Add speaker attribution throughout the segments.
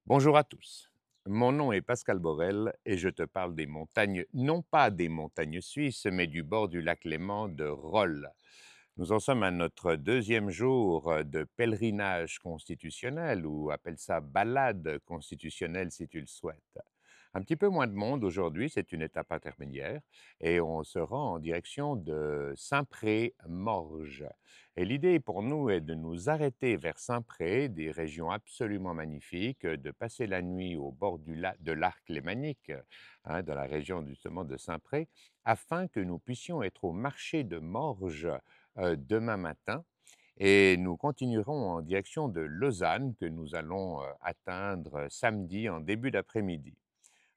Speaker 1: Bonjour à tous. Mon nom est Pascal Borel et je te parle des montagnes, non pas des montagnes suisses, mais du bord du lac Léman de Rolle. Nous en sommes à notre deuxième jour de pèlerinage constitutionnel, ou appelle ça balade constitutionnelle si tu le souhaites. Un petit peu moins de monde aujourd'hui, c'est une étape intermédiaire, et on se rend en direction de Saint-Pré-Morges. Et l'idée pour nous est de nous arrêter vers Saint-Pré, des régions absolument magnifiques, de passer la nuit au bord de l'arc lémanique, dans la région justement de Saint-Pré, afin que nous puissions être au marché de Morges demain matin. Et nous continuerons en direction de Lausanne, que nous allons atteindre samedi en début d'après-midi.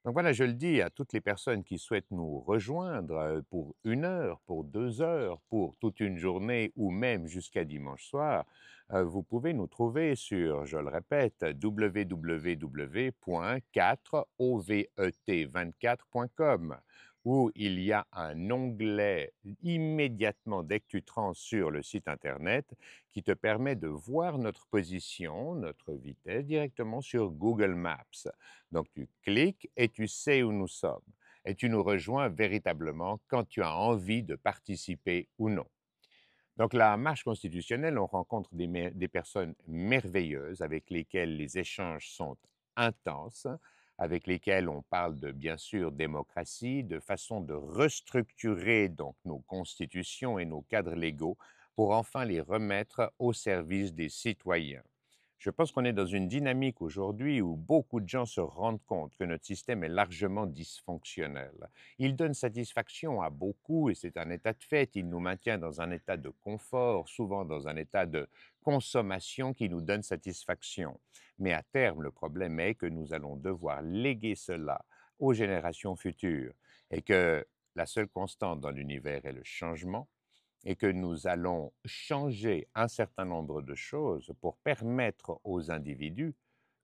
Speaker 1: Donc voilà, je le dis à toutes les personnes qui souhaitent nous rejoindre pour 1 heure, pour 2 heures, pour toute une journée ou même jusqu'à dimanche soir, vous pouvez nous trouver sur, je le répète, www.4ovet24.com, où il y a un onglet immédiatement dès que tu te rends sur le site internet qui te permet de voir notre position, notre vitesse directement sur Google Maps. Donc tu cliques et tu sais où nous sommes. Et tu nous rejoins véritablement quand tu as envie de participer ou non. Donc la marche constitutionnelle, on rencontre des personnes merveilleuses avec lesquelles les échanges sont intenses, avec lesquelles on parle de, bien sûr, démocratie, de façon de restructurer donc nos constitutions et nos cadres légaux pour enfin les remettre au service des citoyens. Je pense qu'on est dans une dynamique aujourd'hui où beaucoup de gens se rendent compte que notre système est largement dysfonctionnel. Il donne satisfaction à beaucoup et c'est un état de fait. Il nous maintient dans un état de confort, souvent dans un état de consommation qui nous donne satisfaction. Mais à terme, le problème est que nous allons devoir léguer cela aux générations futures et que la seule constante dans l'univers est le changement et que nous allons changer un certain nombre de choses pour permettre aux individus,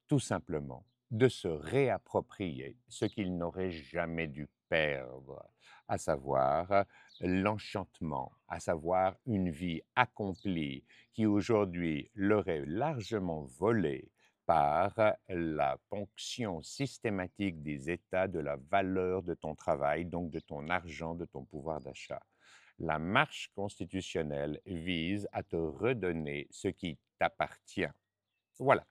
Speaker 1: tout simplement, de se réapproprier ce qu'ils n'auraient jamais dû perdre, à savoir l'enchantement, à savoir une vie accomplie qui aujourd'hui leur est largement volée par la ponction systématique des États de la valeur de ton travail, donc de ton argent, de ton pouvoir d'achat. La marche constitutionnelle vise à te redonner ce qui t'appartient. Voilà.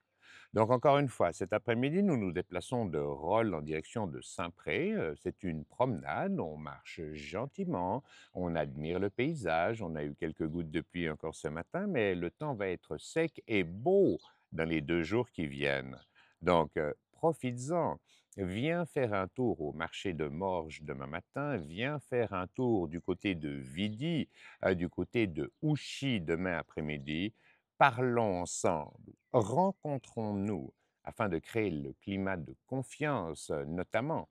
Speaker 1: Donc encore une fois, cet après-midi, nous nous déplaçons de Rolle en direction de Saint-Pré. C'est une promenade, on marche gentiment, on admire le paysage, on a eu quelques gouttes de pluie encore ce matin, mais le temps va être sec et beau dans les 2 jours qui viennent. Donc profites-en. Viens faire un tour au marché de Morges demain matin, viens faire un tour du côté de Vidi, du côté de Ouchy demain après-midi. Parlons ensemble, rencontrons-nous afin de créer le climat de confiance, notamment,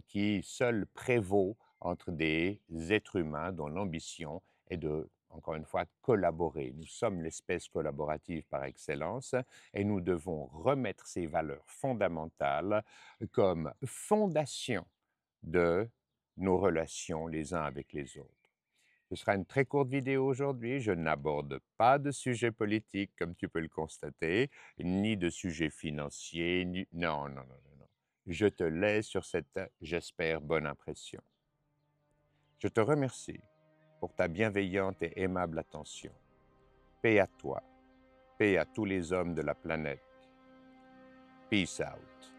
Speaker 1: qui seul prévaut entre des êtres humains dont l'ambition est de, encore une fois, collaborer. Nous sommes l'espèce collaborative par excellence et nous devons remettre ces valeurs fondamentales comme fondation de nos relations les uns avec les autres. Ce sera une très courte vidéo aujourd'hui. Je n'aborde pas de sujet politique, comme tu peux le constater, ni de sujet financier, non, non, non, non, non. Je te laisse sur cette, j'espère, bonne impression. Je te remercie pour ta bienveillante et aimable attention. Paix à toi, paix à tous les hommes de la planète. Peace out.